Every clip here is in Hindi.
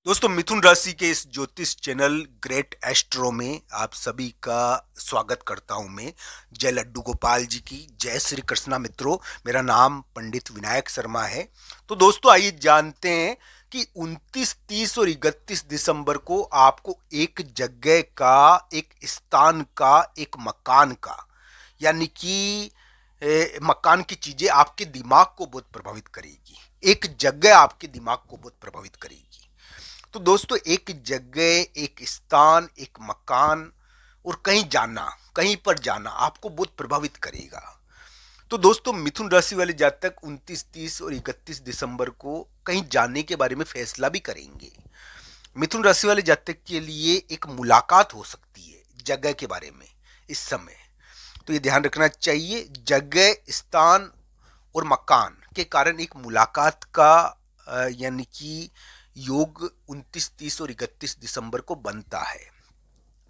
दोस्तों मिथुन राशि के इस ज्योतिष चैनल ग्रेट एस्ट्रो में आप सभी का स्वागत करता हूं मैं। जय लड्डू गोपाल जी की जय श्री कृष्णा। मित्रों, मेरा नाम पंडित विनायक शर्मा है। तो दोस्तों आइए जानते हैं कि 29, 30 और 31 दिसंबर को आपको एक जगह का, एक स्थान का, एक मकान का, यानी कि मकान की चीजें आपके दिमाग को बहुत प्रभावित करेगी। एक जगह आपके दिमाग को बहुत प्रभावित करेगी। तो दोस्तों एक जगह, एक स्थान, एक मकान और कहीं जाना, कहीं पर जाना आपको बहुत प्रभावित करेगा। तो दोस्तों मिथुन राशि वाले जातक 29, 30 और 31 दिसंबर को कहीं जाने के बारे में फैसला भी करेंगे। मिथुन राशि वाले जातक के लिए एक मुलाकात हो सकती है जगह के बारे में इस समय। तो ये ध्यान रखना चाहिए, जगह, स्थान और मकान के कारण एक मुलाकात का यानी कि योग 29, 30 और 31 दिसंबर को बनता है।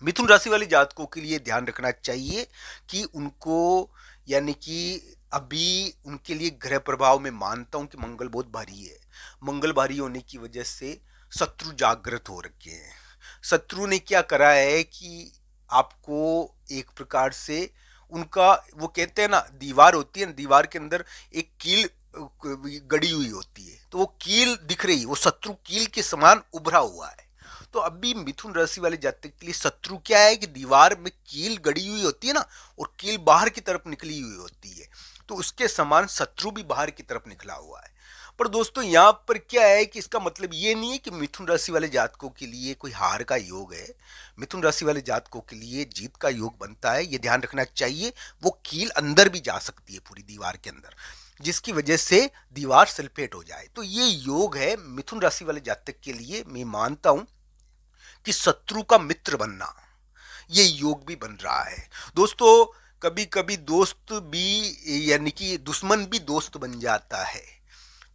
मिथुन राशि वाले जातकों के लिए ध्यान रखना चाहिए कि उनको, यानी कि अभी उनके लिए ग्रह प्रभाव में मानता हूं कि मंगल बहुत भारी है। मंगल भारी होने की वजह से शत्रु जागृत हो रखे हैं। शत्रु ने क्या करा है कि आपको एक प्रकार से उनका, वो कहते हैं ना, दीवार होती है ना, दीवार के अंदर एक कील गड़ी हुई होती है, तो वो कील दिख रही है, वो शत्रु कील के समान उभरा हुआ है। तो अभी मिथुन राशि वाले जातक के लिए शत्रु क्या है कि दीवार में कील गड़ी हुई होती है ना, और कील बाहर की तरफ निकली हुई होती है, तो उसके समान शत्रु भी बाहर की तरफ निकला हुआ है। पर दोस्तों यहाँ पर क्या है कि इसका मतलब ये नहीं है कि मिथुन राशि वाले जातकों के लिए कोई हार का योग है। मिथुन राशि वाले जातकों के लिए जीत का योग बनता है, ये ध्यान रखना चाहिए। वो कील अंदर भी जा सकती है पूरी दीवार के अंदर, जिसकी वजह से दीवार सल्फेट हो जाए। तो ये योग है मिथुन राशि वाले जातक के लिए। मैं मानता हूं कि शत्रु का मित्र बनना, ये योग भी बन रहा है। दोस्तों कभी कभी दोस्त भी, यानी कि दुश्मन भी दोस्त बन जाता है।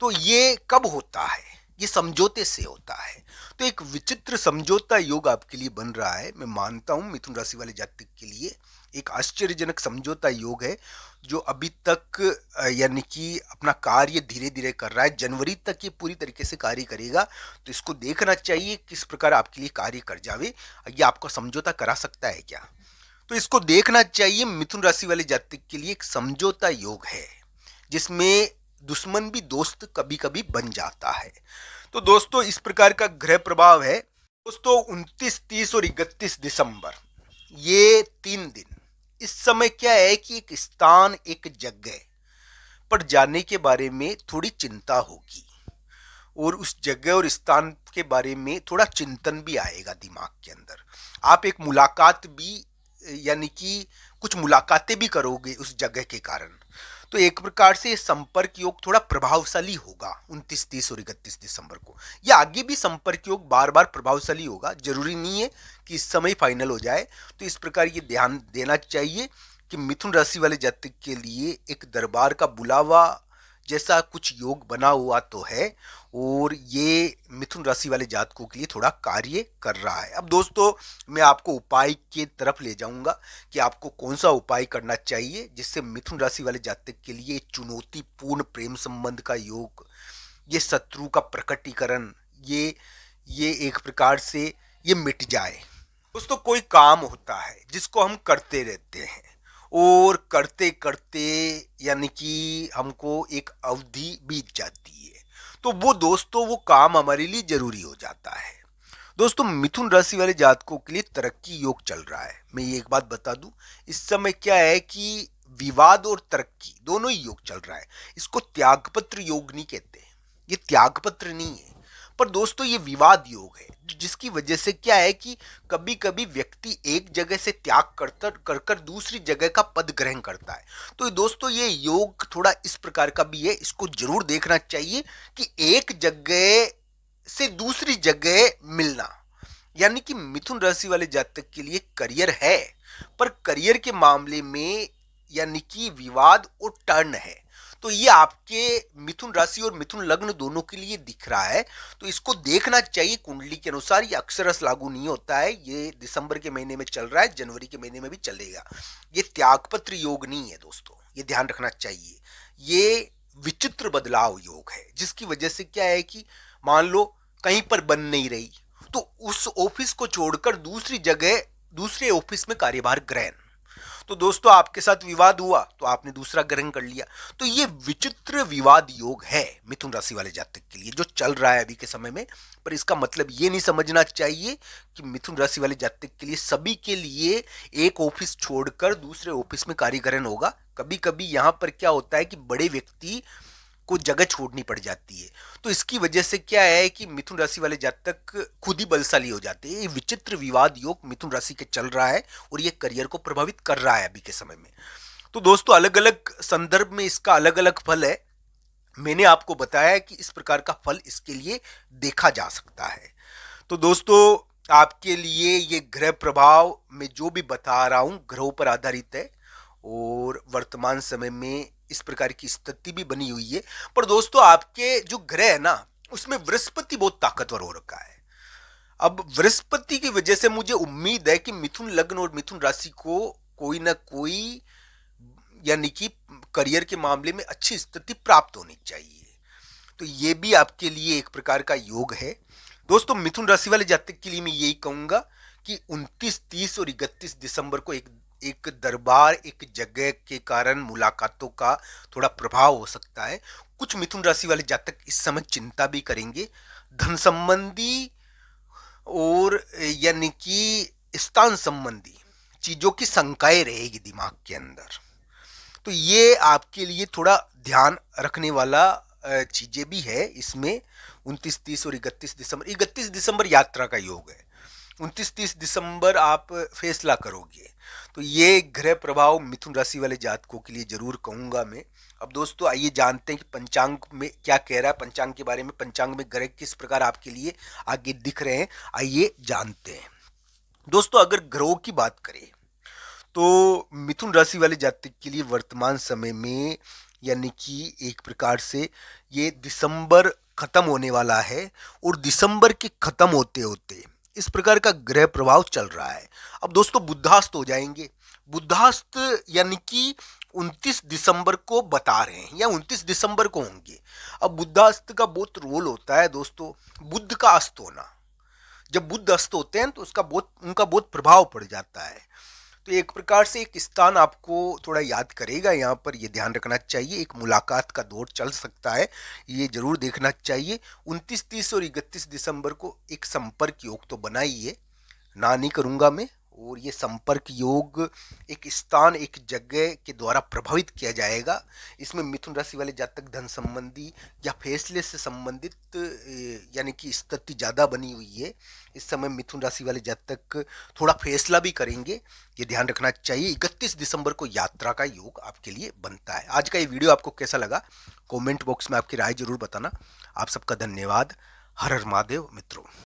तो ये कब होता है? ये समझौते से होता है। तो एक विचित्र समझौता योग आपके लिए बन रहा है। मैं मानता हूं मिथुन राशि वाले जातक के लिए एक आश्चर्यजनक समझौता योग है, जो अभी तक यानी कि अपना कार्य धीरे धीरे कर रहा है। जनवरी तक ये पूरी तरीके से कार्य करेगा। तो इसको देखना चाहिए किस प्रकार आपके लिए कार्य कर जावे। ये आपका समझौता करा सकता है क्या? तो इसको देखना चाहिए। मिथुन राशि वाले जातक के लिए एक समझौता योग है, जिसमें दुश्मन भी दोस्त कभी कभी बन जाता है। तो दोस्तों इस प्रकार का ग्रह प्रभाव है। दोस्तों 29, 30 और 31 दिसंबर, ये 3 दिन, इस समय क्या है कि एक स्थान, एक जगह पर जाने के बारे में थोड़ी चिंता होगी, और उस जगह और स्थान के बारे में थोड़ा चिंतन भी आएगा दिमाग के अंदर। आप एक मुलाकात भी, यानी कि कुछ मुलाकातें भी करोगे उस जगह के कारण। तो एक प्रकार से संपर्क योग थोड़ा प्रभावशाली होगा 29, 30 और 31 दिसंबर को। या आगे भी संपर्क योग बार बार प्रभावशाली होगा, जरूरी नहीं है कि इस समय फाइनल हो जाए। तो इस प्रकार ये ध्यान देना चाहिए कि मिथुन राशि वाले जातक के लिए एक दरबार का बुलावा जैसा कुछ योग बना हुआ तो है, और ये मिथुन राशि वाले जातकों के लिए थोड़ा कार्य कर रहा है। अब दोस्तों मैं आपको उपाय की तरफ ले जाऊंगा कि आपको कौन सा उपाय करना चाहिए जिससे मिथुन राशि वाले जातक के लिए चुनौतीपूर्ण प्रेम संबंध का योग, ये शत्रु का प्रकटीकरण, ये एक प्रकार से ये मिट जाए। दोस्तों कोई काम होता है जिसको हम करते रहते हैं, और करते करते यानी कि हमको एक अवधि बीत जाती है, तो वो दोस्तों वो काम हमारे लिए जरूरी हो जाता है। दोस्तों मिथुन राशि वाले जातकों के लिए तरक्की योग चल रहा है। मैं ये एक बात बता दूं, इस समय क्या है कि विवाद और तरक्की दोनों ही योग चल रहा है। इसको त्यागपत्र योग नहीं कहते, ये त्यागपत्र नहीं है, पर दोस्तों ये विवाद योग है, जिसकी वजह से क्या है कि कभी कभी व्यक्ति एक जगह से त्याग कर कर दूसरी जगह का पद ग्रहण करता है। तो दोस्तों ये योग थोड़ा इस प्रकार का भी है, इसको जरूर देखना चाहिए कि एक जगह से दूसरी जगह मिलना। यानी कि मिथुन राशि वाले जातक के लिए करियर है, पर करियर के मामले में यानी कि विवाद और टर्न है। तो ये आपके मिथुन राशि और मिथुन लग्न दोनों के लिए दिख रहा है। तो इसको देखना चाहिए कुंडली के अनुसार। ये अक्षरश लागू नहीं होता है, ये दिसंबर के महीने में चल रहा है, जनवरी के महीने में भी चलेगा। ये त्यागपत्र योग नहीं है दोस्तों, ये ध्यान रखना चाहिए। ये विचित्र बदलाव योग है, जिसकी वजह से क्या है कि मान लो कहीं पर बन नहीं रही, तो उस ऑफिस को छोड़कर दूसरी जगह दूसरे ऑफिस में कार्यभार ग्रहण। तो दोस्तों आपके साथ विवाद हुआ तो आपने दूसरा ग्रहण कर लिया। तो ये विचित्र विवाद योग है मिथुन राशि वाले जातक के लिए जो चल रहा है अभी के समय में। पर इसका मतलब ये नहीं समझना चाहिए कि मिथुन राशि वाले जातक के लिए सभी के लिए एक ऑफिस छोड़कर दूसरे ऑफिस में कार्य ग्रहण होगा। कभी कभी यहां पर क्या होता है कि बड़े व्यक्ति को जगह छोड़नी पड़ जाती है, तो इसकी वजह से क्या है कि मिथुन राशि वाले जातक खुद ही बलशाली हो जाते हैं। ये विचित्र विवाद योग मिथुन राशि के चल रहा है और ये करियर को प्रभावित कर रहा है अभी के समय में। तो दोस्तों अलग अलग संदर्भ में इसका अलग अलग फल है। मैंने आपको बताया कि इस प्रकार का फल इसके लिए देखा जा सकता है। तो दोस्तों आपके लिए ये ग्रह प्रभाव में जो भी बता रहा हूं ग्रहों पर आधारित है और वर्तमान समय में इस प्रकार की स्थिति भी बनी हुई है। पर दोस्तों आपके जो ग्रह है ना उसमें बृहस्पति बहुत ताकतवर हो रखा है। अब बृहस्पति की वजह से मुझे उम्मीद है कि मिथुन लग्न और मिथुन राशि को कोई ना कोई यानी कि करियर के मामले में अच्छी स्थिति प्राप्त होनी चाहिए। तो ये भी आपके लिए एक प्रकार का योग है। दोस्तों मिथुन राशि वाले जातक के लिए मैं यही कहूंगा कि 29, 30 और 31 दिसंबर को एक दरबार एक जगह के कारण मुलाकातों का थोड़ा प्रभाव हो सकता है। कुछ मिथुन राशि वाले जातक इस समय चिंता भी करेंगे, धन संबंधी और यानी कि स्थान संबंधी चीजों की शंकाएं रहेगी दिमाग के अंदर। तो ये आपके लिए थोड़ा ध्यान रखने वाला चीजें भी है इसमें। 29, 30 और 31 दिसंबर यात्रा का योग है। 29, 30 दिसंबर आप फैसला करोगे। तो ये ग्रह प्रभाव मिथुन राशि वाले जातकों के लिए जरूर कहूंगा मैं। अब दोस्तों आइए जानते हैं कि पंचांग में क्या कह रहा है, पंचांग के बारे में, पंचांग में ग्रह किस प्रकार आपके लिए आगे दिख रहे हैं, आइए जानते हैं। दोस्तों अगर ग्रहों की बात करें तो मिथुन राशि वाले जातक के लिए वर्तमान समय में यानी कि एक प्रकार से ये दिसंबर खत्म होने वाला है और दिसंबर के खत्म होते होते इस प्रकार का ग्रह प्रभाव चल रहा है। अब दोस्तों बुधास्त हो जाएंगे। बुधास्त यानी कि 29 दिसंबर को बता रहे हैं या 29 दिसंबर को होंगे। अब बुधास्त का बहुत रोल होता है दोस्तों, बुध का अस्त होना। जब बुध अस्त होते हैं तो उनका बहुत प्रभाव पड़ जाता है। तो एक प्रकार से एक स्थान आपको थोड़ा याद करेगा, यहाँ पर ये ध्यान रखना चाहिए। एक मुलाकात का दौर चल सकता है, ये जरूर देखना चाहिए। 29, 30 और 31 दिसंबर को एक संपर्क योग तो बना ही है, ना नहीं करूँगा मैं। और ये संपर्क योग एक स्थान एक जगह के द्वारा प्रभावित किया जाएगा। इसमें मिथुन राशि वाले जातक धन संबंधी या फैसले से संबंधित यानी कि स्थिति ज़्यादा बनी हुई है। इस समय मिथुन राशि वाले जातक थोड़ा फैसला भी करेंगे, ये ध्यान रखना चाहिए। 31 दिसंबर को यात्रा का योग आपके लिए बनता है। आज का ये वीडियो आपको कैसा लगा कमेंट बॉक्स में आपकी राय जरूर बताना। आप सबका धन्यवाद। हर हर महादेव मित्रों।